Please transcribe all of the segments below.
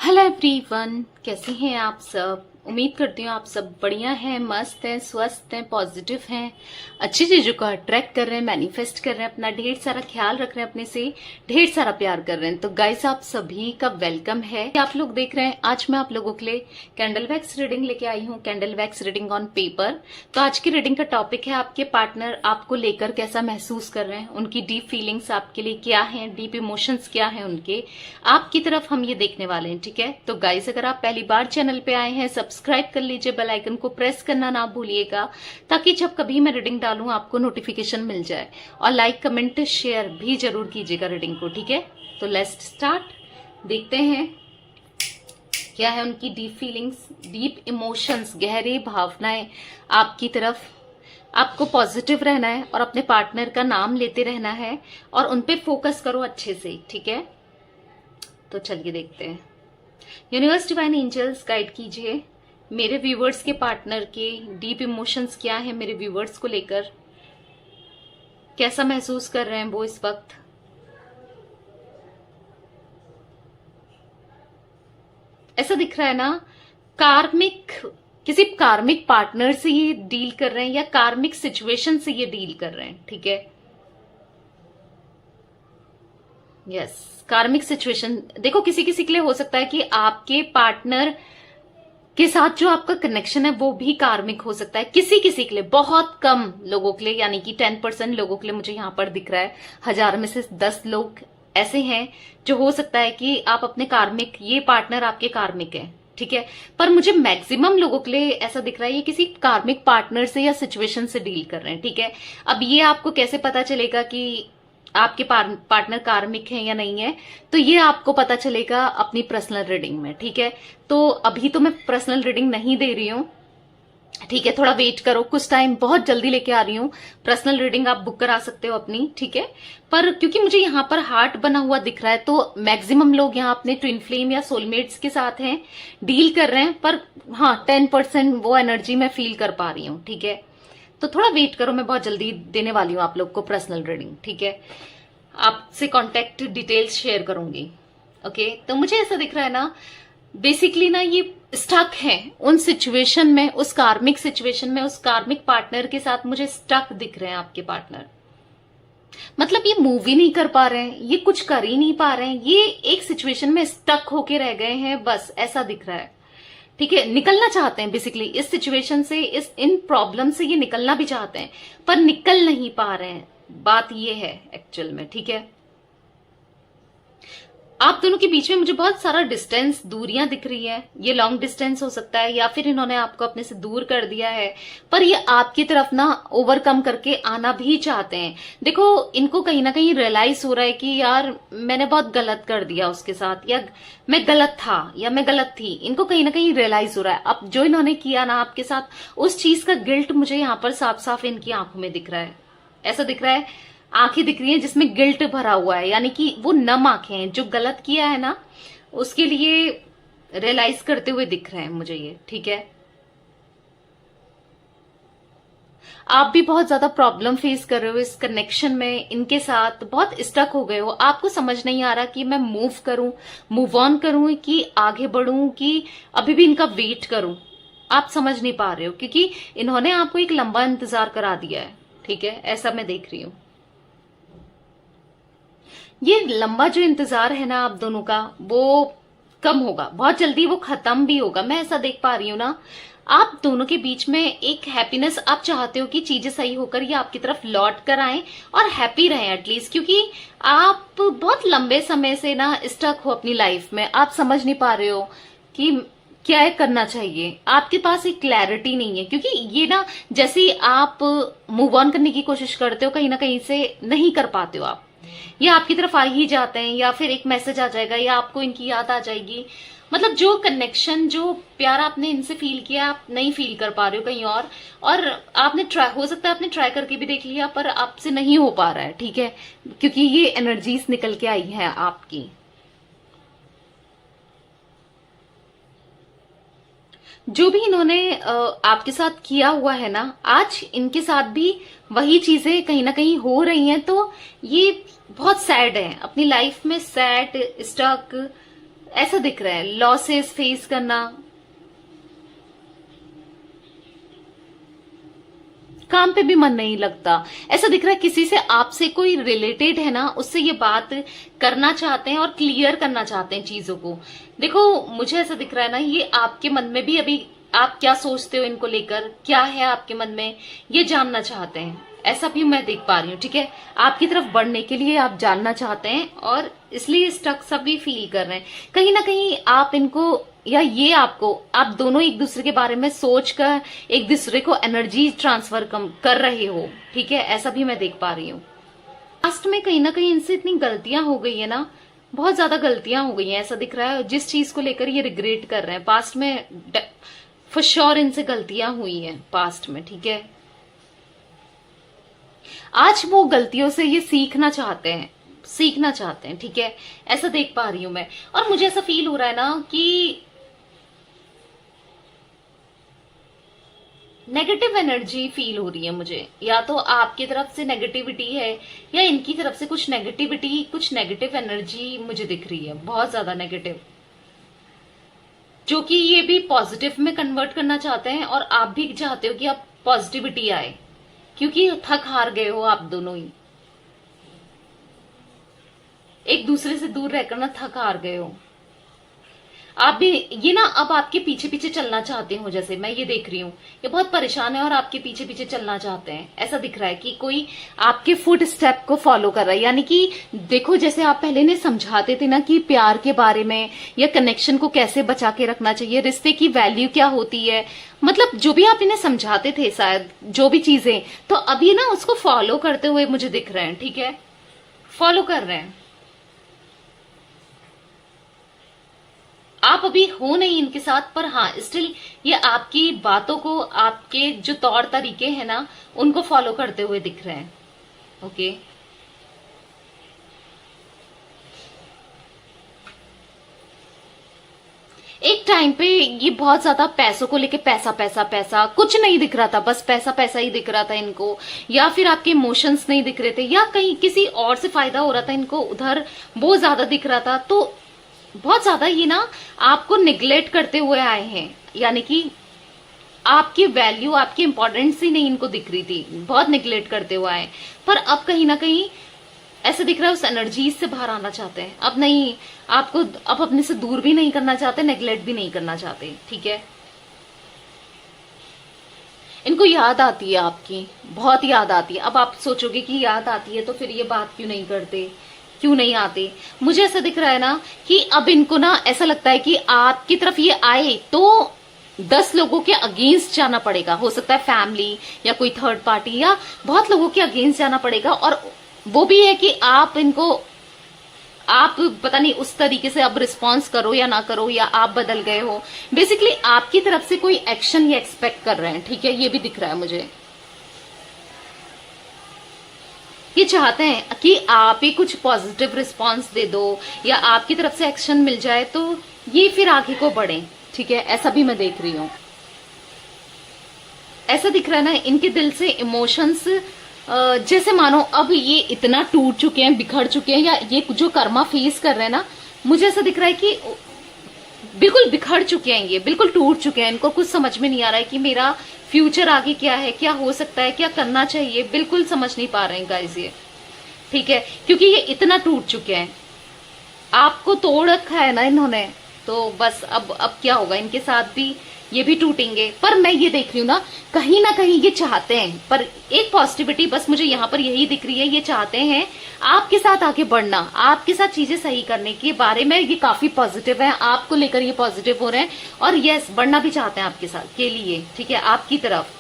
Hello everyone, कैसे हैं आप सब। उम्मीद करती हूँ आप सब बढ़िया हैं, मस्त हैं, स्वस्थ हैं, पॉजिटिव हैं, अच्छी चीजों को अट्रैक्ट कर रहे हैं, मैनिफेस्ट कर रहे हैं, अपना ढेर सारा ख्याल रख रहे हैं, अपने से ढेर सारा प्यार कर रहे हैं। तो गाइस, आप सभी का वेलकम है। आप लोग देख रहे हैं, आज मैं आप लोगों के लिए कैंडल वैक्स रीडिंग लेके आई हूँ, candle wax reading on paper. तो आज की रीडिंग का टॉपिक है आपके पार्टनर आपको लेकर कैसा महसूस कर रहे हैं, उनकी डीप फीलिंग्स आपके लिए क्या है, डीप इमोशंस क्या है उनके आपकी तरफ, हम ये देखने वाले हैं। ठीक है, तो गाइस, अगर आप पहली बार चैनल पे आए हैं, सब्सक्राइब कर लीजिए, बेल आइकन को प्रेस करना ना भूलिएगा, ताकि जब कभी मैं रीडिंग डालूं आपको नोटिफिकेशन मिल जाए। और लाइक कमेंट शेयर भी जरूर कीजिएगा रीडिंग को। ठीक है, तो लेट्स स्टार्ट। देखते हैं क्या है उनकी डीप फीलिंग्स, डीप इमोशंस, गहरी भावनाएं आपकी तरफ। आपको पॉजिटिव रहना है और अपने पार्टनर का नाम लेते रहना है और उनपे फोकस करो अच्छे से। ठीक है, तो चलिए देखते हैं। यूनिवर्स, डिवाइन एंजल्स, गाइड कीजिए मेरे व्यूवर्स के पार्टनर के डीप इमोशंस क्या है, मेरे व्यूवर्स को लेकर कैसा महसूस कर रहे हैं वो इस वक्त। ऐसा दिख रहा है ना, कार्मिक, किसी कार्मिक पार्टनर से ये डील कर रहे हैं या कार्मिक सिचुएशन से ये डील कर रहे हैं। ठीक है, यस, कार्मिक सिचुएशन। देखो, किसी किसी के लिए हो सकता है कि आपके पार्टनर के साथ जो आपका कनेक्शन है वो भी कार्मिक हो सकता है। किसी किसी के लिए, बहुत कम लोगों के लिए, यानी कि 10% लोगों के लिए मुझे यहां पर दिख रहा है। 1000 में से 10 लोग ऐसे हैं जो हो सकता है कि आप अपने कार्मिक, ये पार्टनर आपके कार्मिक है। ठीक है, पर मुझे मैक्सिमम लोगों के लिए ऐसा दिख रहा है ये किसी कार्मिक पार्टनर से या सिचुएशन से डील कर रहे हैं। ठीक है, अब ये आपको कैसे पता चलेगा कि आपके पार्टनर कार्मिक है या नहीं है, तो ये आपको पता चलेगा अपनी पर्सनल रीडिंग में। ठीक है, तो अभी तो मैं पर्सनल रीडिंग नहीं दे रही हूँ। ठीक है, थोड़ा वेट करो, कुछ टाइम, बहुत जल्दी लेके आ रही हूँ। पर्सनल रीडिंग आप बुक करा सकते हो अपनी। ठीक है, पर क्योंकि मुझे यहाँ पर हार्ट बना हुआ दिख रहा है, तो मैक्सिमम लोग यहाँ अपने ट्विन फ्लेम या सोलमेट्स के साथ हैं, डील कर रहे हैं। पर हाँ, 10% वो एनर्जी मैं फील कर पा रही हूँ। ठीक है, तो थोड़ा वेट करो, मैं बहुत जल्दी देने वाली हूँ आप लोग को पर्सनल रीडिंग। ठीक है, आपसे कांटेक्ट डिटेल्स शेयर करूंगी। ओके, तो मुझे ऐसा दिख रहा है ना, बेसिकली ना ये स्टक है उन सिचुएशन में, उस कार्मिक सिचुएशन में, उस कार्मिक पार्टनर के साथ मुझे स्टक दिख रहे हैं आपके पार्टनर। मतलब ये मूव ही नहीं कर पा रहे हैं, ये कुछ कर ही नहीं पा रहे हैं, ये एक सिचुएशन में स्टक होके रह गए हैं, बस ऐसा दिख रहा है। ठीक है, निकलना चाहते हैं बेसिकली इस सिचुएशन से, इन प्रॉब्लम से ये निकलना भी चाहते हैं, पर निकल नहीं पा रहे हैं। बात ये है एक्चुअल में। ठीक है, आप दोनों के बीच में मुझे बहुत सारा डिस्टेंस, दूरियां दिख रही है। ये लॉन्ग डिस्टेंस हो सकता है या फिर इन्होंने आपको अपने से दूर कर दिया है, पर ये आपकी तरफ ना ओवरकम करके आना भी चाहते हैं। देखो, इनको कहीं ना कहीं रियलाइज हो रहा है कि यार मैंने बहुत गलत कर दिया उसके साथ, या मैं गलत था या मैं गलत थी। इनको कहीं ना कहीं रियलाइज हो रहा है अब जो इन्होंने किया ना आपके साथ, उस चीज का गिल्ट मुझे यहाँ पर साफ साफ इनकी आंखों में दिख रहा है। ऐसा दिख रहा है, आंखें दिख रही हैं जिसमें गिल्ट भरा हुआ है, यानी कि वो नम आंखें हैं, जो गलत किया है ना उसके लिए रियलाइज करते हुए दिख रहे हैं मुझे ये। ठीक है, आप भी बहुत ज्यादा प्रॉब्लम फेस कर रहे हो इस कनेक्शन में, इनके साथ बहुत स्टक हो गए हो। आपको समझ नहीं आ रहा कि मैं मूव करूं, मूव ऑन करूं, कि आगे बढ़ूं, कि अभी भी इनका वेट करूं। आप समझ नहीं पा रहे हो क्योंकि इन्होंने आपको एक लंबा इंतजार करा दिया है। ठीक है, ऐसा मैं देख रही हूं। ये लंबा जो इंतजार है ना आप दोनों का, वो कम होगा, बहुत जल्दी वो खत्म भी होगा। मैं ऐसा देख पा रही हूं ना, आप दोनों के बीच में एक हैप्पीनेस आप चाहते हो कि चीजें सही होकर ये आपकी तरफ लौट कर आए और हैप्पी रहें एटलीस्ट, क्योंकि आप बहुत लंबे समय से ना स्टक हो अपनी लाइफ में। आप समझ नहीं पा रहे हो कि क्या करना चाहिए, आपके पास एक क्लैरिटी नहीं है, क्योंकि ये ना जैसे ही आप मूव ऑन करने की कोशिश करते हो, कहीं ना कहीं से नहीं कर पाते हो आप, या आपकी तरफ आ ही जाते हैं, या फिर एक मैसेज आ जाएगा, या आपको इनकी याद आ जाएगी। मतलब जो कनेक्शन, जो प्यार आपने इनसे फील किया, आप नहीं फील कर पा रहे हो कहीं और आपने ट्राई, हो सकता है आपने ट्राई करके भी देख लिया, पर आपसे नहीं हो पा रहा है। ठीक है, क्योंकि ये एनर्जीज निकल के आई है आपकी। जो भी इन्होंने आपके साथ किया हुआ है ना, आज इनके साथ भी वही चीजें कहीं ना कहीं हो रही हैं, तो ये बहुत सैड है अपनी लाइफ में, सैड, स्टक, ऐसा दिख रहा है, लॉसेस फेस करना, काम पे भी मन नहीं लगता, ऐसा दिख रहा है। किसी से आपसे कोई रिलेटेड है ना, उससे ये बात करना चाहते हैं और क्लियर करना चाहते हैं चीजों को। देखो मुझे ऐसा दिख रहा है ना, ये आपके मन में भी अभी आप क्या सोचते हो इनको लेकर, क्या है आपके मन में, ये जानना चाहते हैं, ऐसा भी मैं देख पा रही हूँ। ठीक है, आपकी तरफ बढ़ने के लिए आप जानना चाहते हैं और इसलिए स्टक सब भी फील कर रहे हैं। कहीं ना कहीं आप इनको या ये आपको, आप दोनों एक दूसरे के बारे में सोचकर एक दूसरे को एनर्जी ट्रांसफर कर रहे हो। ठीक है, ऐसा भी मैं देख पा रही हूँ। पास्ट में कहीं ना कहीं इनसे इतनी गलतियां हो गई है ना, बहुत ज्यादा गलतियां हो गई हैं, ऐसा दिख रहा है। जिस चीज को लेकर ये रिग्रेट कर रहे हैं, पास्ट में फॉर श्योर इनसे गलतियां हुई हैं पास्ट में। ठीक है, आज वो गलतियों से ये सीखना चाहते हैं, सीखना चाहते हैं। ठीक है, ऐसा देख पा रही हूं मैं। और मुझे ऐसा फील हो रहा है ना कि नेगेटिव एनर्जी फील हो रही है मुझे, या तो आपकी तरफ से नेगेटिविटी है या इनकी तरफ से कुछ नेगेटिविटी, कुछ नेगेटिव एनर्जी मुझे दिख रही है, बहुत ज्यादा नेगेटिव, जो कि ये भी पॉजिटिव में कन्वर्ट करना चाहते हैं और आप भी चाहते हो कि आप पॉजिटिविटी आए, क्योंकि थक हार गए हो आप दोनों ही, एक दूसरे से दूर रहकर ना थक हार गए हो आप भी। ये ना अब आपके पीछे पीछे चलना चाहते हो, जैसे मैं ये देख रही हूँ, ये बहुत परेशान है और आपके पीछे पीछे चलना चाहते हैं। ऐसा दिख रहा है कि कोई आपके फुट स्टेप को फॉलो कर रहा है। यानी कि देखो, जैसे आप पहले ने समझाते थे ना कि प्यार के बारे में या कनेक्शन को कैसे बचा के रखना चाहिए, रिश्ते की वैल्यू क्या होती है, मतलब जो भी आप इन्हें समझाते थे शायद, जो भी चीजें, तो अभी ना उसको फॉलो करते हुए मुझे दिख रहे हैं। ठीक है, फॉलो कर रहे हैं। आप अभी हो नहीं इनके साथ, पर हाँ स्टिल ये आपकी बातों को, आपके जो तौर तरीके हैं ना, उनको फॉलो करते हुए दिख रहे हैं। ओके, एक टाइम पे ये बहुत ज्यादा पैसों को लेके, पैसा पैसा पैसा, कुछ नहीं दिख रहा था, बस पैसा पैसा ही दिख रहा था इनको, या फिर आपके इमोशंस नहीं दिख रहे थे, या कहीं किसी और से फायदा हो रहा था इनको, उधर वो ज्यादा दिख रहा था। तो बहुत ज्यादा ये ना आपको निग्लेक्ट करते हुए आए हैं, यानी कि आपकी वैल्यू, आपकी इंपॉर्टेंस ही नहीं इनको दिख रही थी, बहुत निग्लेक्ट करते हुए आए। पर अब कहीं ना कहीं ऐसा दिख रहा है उस एनर्जी से बाहर आना चाहते हैं। अब नहीं, आपको अब अपने से दूर भी नहीं करना चाहते, नेग्लेक्ट भी नहीं करना चाहते। ठीक है, इनको याद आती है आपकी, बहुत याद आती है। अब आप सोचोगे कि याद आती है तो फिर ये बात क्यों नहीं करते, क्यों नहीं आते। मुझे ऐसा दिख रहा है ना कि अब इनको ना ऐसा लगता है कि आपकी तरफ ये आए तो 10 लोगों के अगेंस्ट जाना पड़ेगा, हो सकता है फैमिली या कोई थर्ड पार्टी या बहुत लोगों के अगेंस्ट जाना पड़ेगा। और वो भी है कि आप इनको, आप पता नहीं उस तरीके से अब रिस्पॉन्स करो या ना करो, या आप बदल गए हो, बेसिकली आपकी तरफ से कोई एक्शन ये एक्सपेक्ट कर रहे हैं। ठीक है, ये भी दिख रहा है मुझे, ये चाहते हैं कि आप ही कुछ पॉजिटिव रिस्पांस दे दो या आपकी तरफ से एक्शन मिल जाए तो ये फिर आगे को बढ़े। ठीक है, ऐसा भी मैं देख रही हूं। ऐसा दिख रहा है ना, इनके दिल से इमोशंस जैसे मानो अब ये इतना टूट चुके हैं, बिखर चुके हैं, या ये जो कर्मा फेस कर रहे हैं ना, मुझे ऐसा दिख रहा है कि बिल्कुल बिखर चुके हैं, ये बिल्कुल टूट चुके हैं। इनको कुछ समझ में नहीं आ रहा है कि मेरा फ्यूचर आगे क्या है, क्या हो सकता है, क्या करना चाहिए, बिल्कुल समझ नहीं पा रहे हैं गाइस ये। ठीक है, क्योंकि ये इतना टूट चुके हैं, आपको तोड़ रखा है ना इन्होंने, तो बस अब क्या होगा, इनके साथ भी ये भी टूटेंगे। पर मैं ये देख रही हूँ ना कहीं ये चाहते हैं, पर एक पॉजिटिविटी बस मुझे यहाँ पर यही दिख रही है, ये चाहते हैं आपके साथ आगे बढ़ना, आपके साथ चीजें सही करने के बारे में ये काफी पॉजिटिव है, आपको लेकर ये पॉजिटिव हो रहे हैं और यस बढ़ना भी चाहते हैं आपके साथ के लिए। ठीक है, आपकी तरफ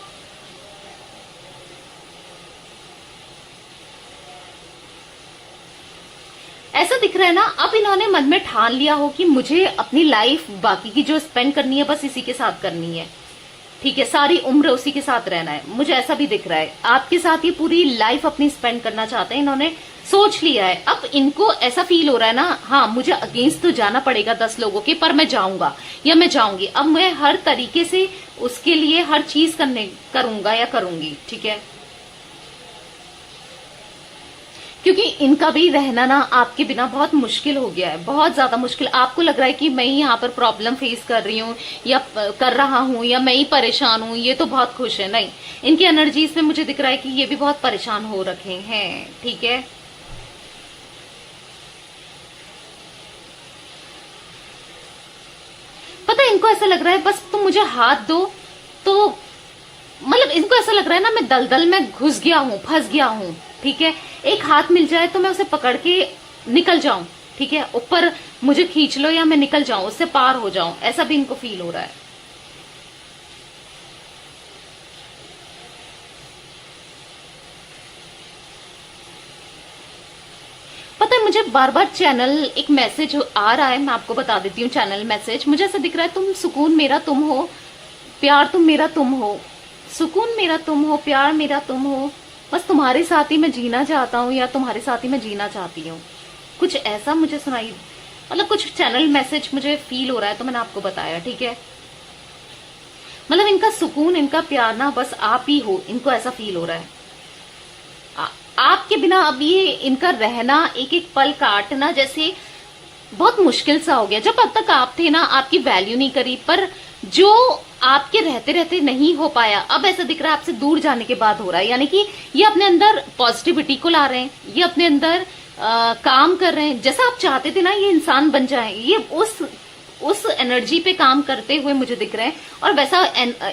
ऐसा दिख रहा है ना, अब इन्होंने मन में ठान लिया हो कि मुझे अपनी लाइफ बाकी की जो स्पेंड करनी है बस इसी के साथ करनी है। ठीक है, सारी उम्र उसी के साथ रहना है, मुझे ऐसा भी दिख रहा है। आपके साथ ये पूरी लाइफ अपनी स्पेंड करना चाहते हैं, इन्होंने सोच लिया है। अब इनको ऐसा फील हो रहा है ना, हाँ मुझे अगेंस्ट तो जाना पड़ेगा 10 लोगों के, पर मैं जाऊंगा या मैं जाऊंगी, अब मैं हर तरीके से उसके लिए हर चीज करूंगा या करूंगी। ठीक है, क्योंकि इनका भी रहना ना आपके बिना बहुत मुश्किल हो गया है, बहुत ज्यादा मुश्किल। आपको लग रहा है कि मैं ही यहाँ पर प्रॉब्लम फेस कर रही हूँ या कर रहा हूँ या मैं ही परेशान हूँ, ये तो बहुत खुश है। नहीं, इनकी एनर्जीज में मुझे दिख रहा है कि ये भी बहुत परेशान हो रखे हैं। ठीक है, पता है इनको ऐसा लग रहा है बस तुम मुझे हाथ दो तो, मतलब इनको ऐसा लग रहा है ना मैं दलदल में घुस गया हूं, फंस गया हूं। ठीक है, एक हाथ मिल जाए तो मैं उसे पकड़ के निकल जाऊं। ठीक है, ऊपर मुझे खींच लो या मैं निकल जाऊं, उससे पार हो जाऊं, ऐसा भी इनको फील हो रहा है। पता है मुझे बार बार चैनल एक मैसेज आ रहा है, मैं आपको बता देती हूँ। चैनल मैसेज मुझे ऐसा दिख रहा है, तुम सुकून मेरा तुम हो, प्यार तुम मेरा तुम हो, सुकून मेरा तुम हो, प्यार मेरा तुम हो, बस तुम्हारे साथ ही मैं जीना चाहता हूँ या तुम्हारे साथ ही मैं जीना चाहती हूँ। कुछ ऐसा मुझे सुनाई, मतलब कुछ चैनल मैसेज मुझे फील हो रहा है, तो मैंने आपको बताया। ठीक है, मतलब इनका सुकून, इनका प्यार ना बस आप ही हो, इनको ऐसा फील हो रहा है। आपके बिना अब ये इनका रहना, एक एक पल काटना जैसे बहुत मुश्किल सा हो गया। जब अब तक आप थे ना, आपकी वैल्यू नहीं करी, पर जो आपके रहते रहते नहीं हो पाया, अब ऐसा दिख रहा है आपसे दूर जाने के बाद हो रहा है। यानी कि ये अपने अंदर पॉजिटिविटी को ला रहे हैं, ये अपने अंदर काम कर रहे हैं। जैसा आप चाहते थे ना ये इंसान बन जाए, ये उस एनर्जी पे काम करते हुए मुझे दिख रहे हैं, और वैसा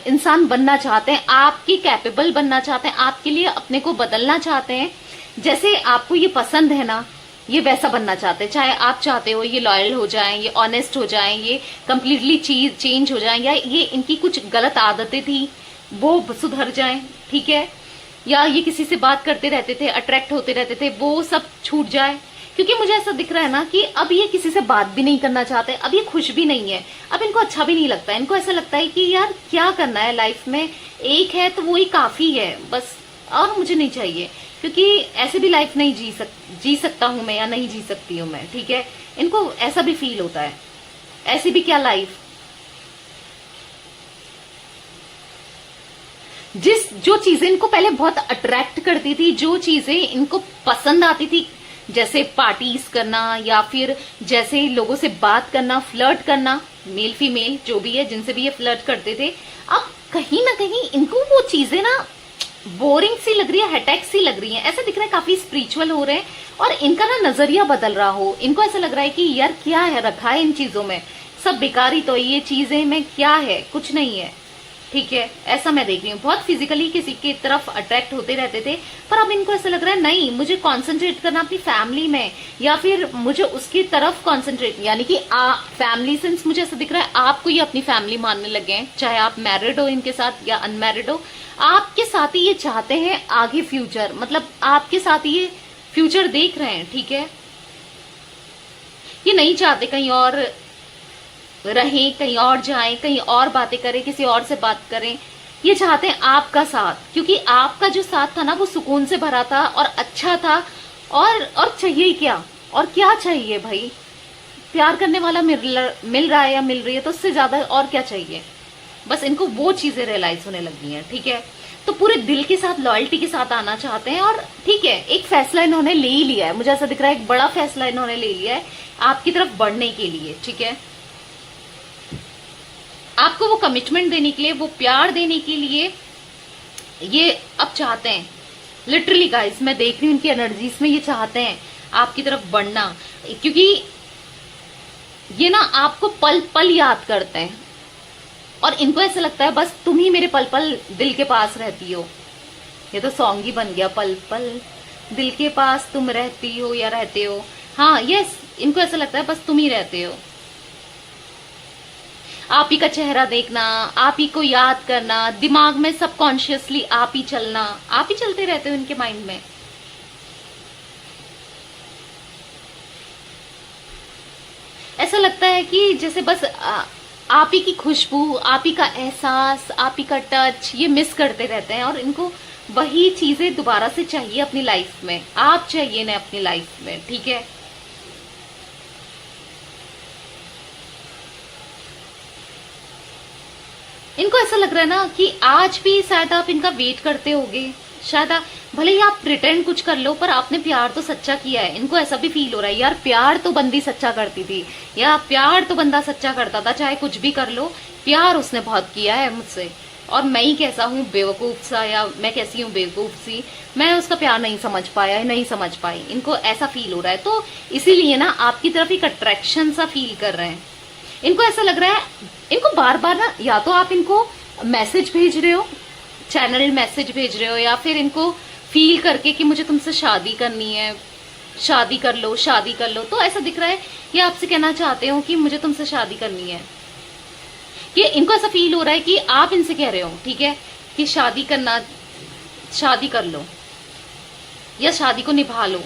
इंसान बनना चाहते हैं, आपकी कैपेबल बनना चाहते हैं, आपके लिए अपने को बदलना चाहते हैं। जैसे आपको ये पसंद है ना, ये वैसा बनना चाहते हैं। चाहे आप चाहते हो ये लॉयल हो जाएं, ये ऑनेस्ट हो जाएं, ये कंप्लीटली चीज चेंज हो जाएं, या ये इनकी कुछ गलत आदतें थी वो सुधर जाएं। ठीक है, या ये किसी से बात करते रहते थे, अट्रैक्ट होते रहते थे, वो सब छूट जाए। क्योंकि मुझे ऐसा दिख रहा है ना कि अब ये किसी से बात भी नहीं करना चाहते, अब ये खुश भी नहीं है, अब इनको अच्छा भी नहीं लगता है। इनको ऐसा लगता है कि यार क्या करना है लाइफ में, एक है तो वही काफी है बस, और मुझे नहीं चाहिए। क्योंकि ऐसे भी लाइफ नहीं जी सकता हूं मैं, या नहीं जी सकती हूं मैं। ठीक है, इनको ऐसा भी फील होता है, ऐसी भी क्या लाइफ। जो चीजें इनको पहले बहुत अट्रैक्ट करती थी, जो चीजें इनको पसंद आती थी, जैसे पार्टीज करना या फिर जैसे लोगों से बात करना, फ्लर्ट करना, मेल फीमेल जो भी है जिनसे भी ये फ्लर्ट करते थे, अब कहीं ना कहीं इनको वो चीजें ना बोरिंग सी लग रही है, हेटेक सी लग रही है। ऐसा दिख रहा है काफी स्पिरिचुअल हो रहे हैं, और इनका ना नजरिया बदल रहा हो। इनको ऐसा लग रहा है कि यार क्या है रखा है इन चीजों में, सब बेकारी तो ये चीजें में क्या है, कुछ नहीं है। ठीक है, ऐसा मैं देख रही हूँ। बहुत फिजिकली किसी की तरफ अट्रैक्ट होते रहते थे, पर अब इनको ऐसा लग रहा है नहीं, मुझे कॉन्सेंट्रेट करना अपनी फैमिली में, या फिर मुझे उसकी तरफ कॉन्सेंट्रेट, यानी कि फैमिली सेंस मुझे ऐसा दिख रहा है आपको ये अपनी फैमिली मानने लगे हैं। चाहे आप मैरिड हो इनके साथ या अनमैरिड हो, आपके साथ ही ये चाहते हैं आगे फ्यूचर, मतलब आपके साथ ही ये फ्यूचर देख रहे हैं। ठीक है, ये नहीं चाहते कहीं और रहें, कहीं और जाएं, कहीं और बातें करें, किसी और से बात करें। ये चाहते हैं आपका साथ, क्योंकि आपका जो साथ था ना वो सुकून से भरा था और अच्छा था। और चाहिए क्या, और क्या चाहिए भाई, प्यार करने वाला मिल रहा है या मिल रही है तो उससे ज्यादा और क्या चाहिए। बस इनको वो चीजें रियलाइज होने लगी हैं। ठीक है, तो पूरे दिल के साथ, लॉयल्टी के साथ आना चाहते हैं। और ठीक है, एक फैसला इन्होंने ले ही लिया है, मुझे ऐसा दिख रहा है एक बड़ा फैसला इन्होंने ले लिया है आपकी तरफ बढ़ने के लिए। ठीक है, आपको वो कमिटमेंट देने के लिए, वो प्यार देने के लिए ये अब चाहते हैं। लिटरली गाइस, मैं देख रही हूँ उनकी एनर्जीज में, ये चाहते हैं आपकी तरफ बढ़ना, क्योंकि ये ना आपको पल पल याद करते हैं, और इनको ऐसा लगता है बस तुम ही मेरे पल पल दिल के पास रहती हो। ये तो सॉन्ग ही बन गया, पल पल दिल के पास तुम रहती हो या रहते हो। हाँ यस, इनको ऐसा लगता है बस तुम ही रहते हो। आप ही का चेहरा देखना, आप ही को याद करना, दिमाग में सबकॉन्शियसली आप ही चलना, आप ही चलते रहते हो इनके माइंड में। ऐसा लगता है कि जैसे बस आप ही की खुशबू, आप ही का एहसास, आप ही का टच ये मिस करते रहते हैं, और इनको वही चीजें दोबारा से चाहिए अपनी लाइफ में। आप चाहिए ना अपनी लाइफ में। ठीक है, इनको ऐसा लग रहा है ना कि आज भी शायद आप इनका वेट करते होगे, शायद भले ही आप प्रिटेंड कुछ कर लो, पर आपने प्यार तो सच्चा किया है। इनको ऐसा भी फील हो रहा है यार प्यार तो बंदी सच्चा करती थी, या प्यार तो बंदा सच्चा करता था, चाहे कुछ भी कर लो, प्यार उसने बहुत किया है मुझसे, और मैं ही कैसा हूँ बेवकूफ सा, या मैं कैसी हूँ बेवकूफ सी, मैं उसका प्यार नहीं समझ पाया, नहीं समझ पाई। इनको ऐसा फील हो रहा है, तो इसीलिए ना आपकी तरफ एक अट्रैक्शन सा फील कर रहे हैं। इनको ऐसा लग रहा है, इनको बार बार ना, या तो आप इनको मैसेज भेज रहे हो, चैनल मैसेज भेज रहे हो, या फिर इनको फील करके कि मुझे तुमसे शादी करनी है, शादी कर लो, शादी कर लो। तो ऐसा दिख रहा है कि आपसे कहना चाहते हो कि मुझे तुमसे शादी करनी है। कि इनको ऐसा फील हो रहा है कि आप इनसे कह रहे हो, ठीक है, कि शादी करना, शादी कर लो या शादी को निभा लो।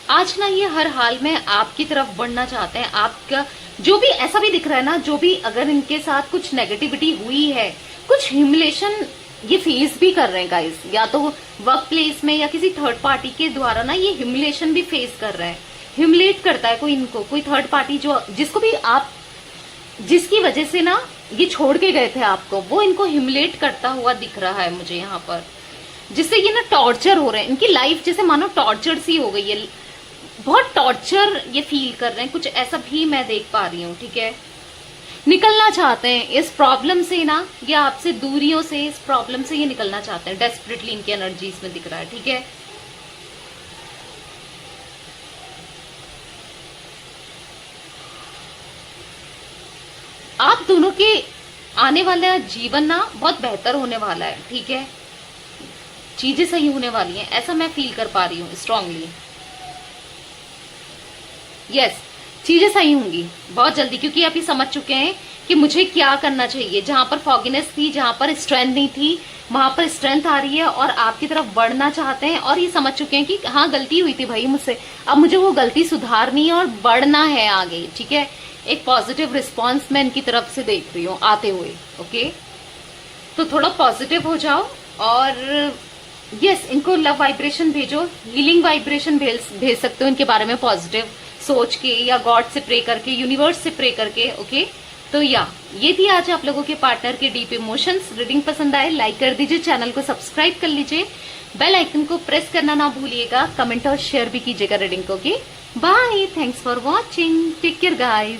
आज ना ये हर हाल में आपकी तरफ बढ़ना चाहते हैं। आपका जो भी ऐसा भी दिख रहा है ना, जो भी अगर इनके साथ कुछ नेगेटिविटी हुई है, कुछ ह्यूमिलेशन ये फेस भी कर रहे हैं गाइस, या तो वर्क प्लेस में या किसी थर्ड पार्टी के द्वारा ना ये ह्यूमिलेशन भी फेस कर रहे हैं। ह्यूमिलेट करता है कोई इनको, कोई थर्ड पार्टी, जो जिसको भी आप, जिसकी वजह से ना ये छोड़ के गए थे आपको, वो इनको ह्यूमिलेट करता हुआ दिख रहा है मुझे यहाँ पर, जिससे ये ना टॉर्चर हो रहे हैं। इनकी लाइफ जैसे मानो टॉर्चर सी हो गई है, बहुत टॉर्चर ये फील कर रहे हैं, कुछ ऐसा भी मैं देख पा रही हूँ, ठीक है। निकलना चाहते हैं इस प्रॉब्लम से ना, या आपसे दूरियों से, इस प्रॉब्लम से ये निकलना चाहते हैं डेस्परेटली, इनकी एनर्जीज में दिख रहा है, ठीक है। आप दोनों के आने वाला जीवन ना बहुत बेहतर होने वाला है, ठीक है। चीजें सही होने वाली हैं, ऐसा मैं फील कर पा रही हूँ स्ट्रांगली। यस, चीजें सही होंगी बहुत जल्दी, क्योंकि आप ये समझ चुके हैं कि मुझे क्या करना चाहिए। जहां पर फॉगिनेस थी, जहां पर स्ट्रेंथ नहीं थी, वहां पर स्ट्रेंथ आ रही है, और आपकी तरफ बढ़ना चाहते हैं, और ये समझ चुके हैं कि हाँ गलती हुई थी भाई मुझसे, अब मुझे वो गलती सुधारनी है और बढ़ना है आगे, ठीक है। एक पॉजिटिव रिस्पॉन्स मैं इनकी तरफ से देख रही हूँ आते हुए, ओके। तो थोड़ा पॉजिटिव हो जाओ, और यस, इनको लव वाइब्रेशन भेजो, हीलिंग वाइब्रेशन भेज सकते हो इनके बारे में पॉजिटिव सोच के, या गॉड से प्रे करके, यूनिवर्स से प्रे करके, ओके। तो या ये थी आज आप लोगों के पार्टनर के डीप इमोशंस। रीडिंग पसंद आए लाइक कर दीजिए, चैनल को सब्सक्राइब कर लीजिए, बेल आइकन को प्रेस करना ना भूलिएगा, कमेंट और शेयर भी कीजिएगा रीडिंग को, okay. Bye, thanks for watching, take care guys.